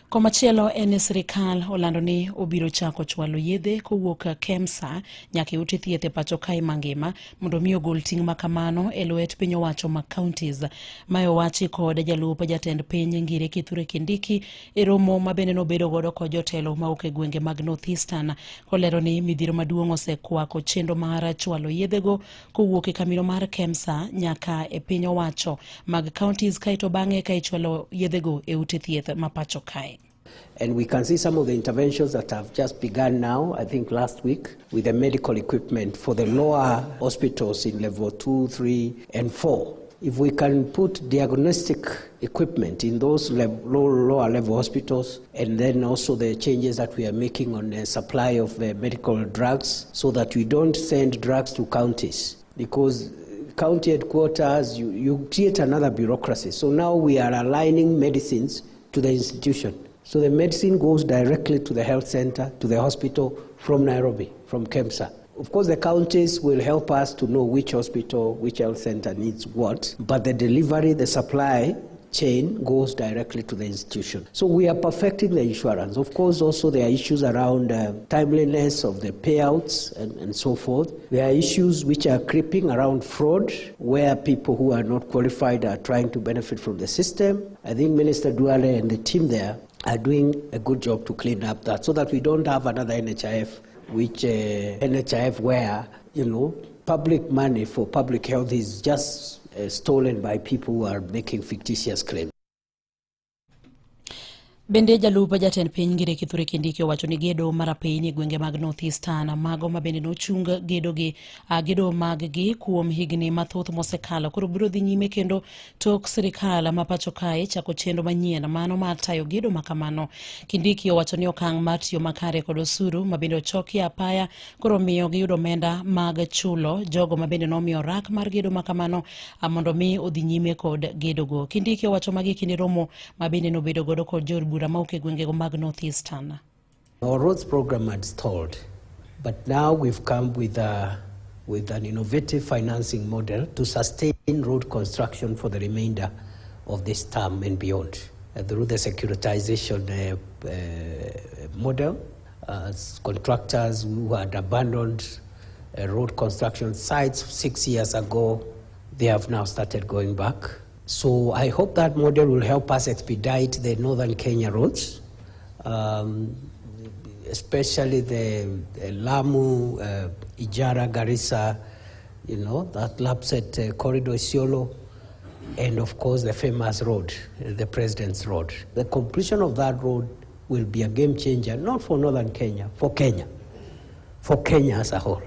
Komachielo en Sirkal olando ni obiro chako chwalo yedhe kowuok KEMSA nyaka ute thieth e pachoka mangima mondo mi ogol ting' makamano e lwet piny owacho ma counties. Mae owachi kod jalup jatend piny Ngire Kithure Kindiki e romo ma bende nobedo godo kod jotelo mauok e gwenge mag North Eastern, kolero ni midhiro maduong' osekwako chenro mar chwalo yedhego kowuok e kamino mar KEMSA nyaka e piny owacho mag counties kaito bang'e ka ichwalo yedhego e ute thieth ma pachoka. And we can see some of the interventions that have just begun now, I think last week, with the medical equipment for the lower hospitals in level 2, 3, and 4. If we can put diagnostic equipment in those lower level hospitals, and then also the changes that we are making on the supply of medical drugs, so that we don't send drugs to counties, because county headquarters, you create another bureaucracy. So now we are aligning medicines to the institution. So the medicine goes directly to the health center, to the hospital from Nairobi, from KEMSA. Of course, the counties will help us to know which hospital, which health center needs what, but the delivery, the supply chain goes directly to the institution. So we are perfecting the insurance. Of course, also there are issues around timeliness of the payouts and so forth. There are issues which are creeping around fraud, where people who are not qualified are trying to benefit from the system. I think Minister Duale and the team there are doing a good job to clean up that, so that we don't have another NHIF, where, public money for public health is just stolen by people who are making fictitious claims. Bende jalup jatend piny Ngire Kithure Kindiki owacho ni gedo mar piny e gwenge mag North Eastern mago ma bende nochung gedo mag-gi kuom higni mathoth mosekalo koro biro dhi nyime kendo tok Sirkal ma pachoka chako chenro manyien mano mar tayo gedo makamano. Kindiki owacho ni okang' mar tiyo makare kod osuru ma bende ochoki apaya koro miyo giyudo omenda mag chulo jogo ma bende nomiyo rak mar gedo makamano mondo mi odhi nyime kod gedogo. Kindiki owacho magi kinde romo ma bende nobedo godo kod jod North Eastern. Our roads program had stalled, but now we've come with an innovative financing model to sustain road construction for the remainder of this term and beyond. Through the securitization model, contractors who had abandoned road construction sites 6 years ago, they have now started going back. So I hope that model will help us expedite the northern Kenya roads, especially the Lamu, Ijara, Garissa, that Lapset corridor, Isiolo, and of course the famous road, the President's Road. The completion of that road will be a game changer, not for northern Kenya, for Kenya as a whole.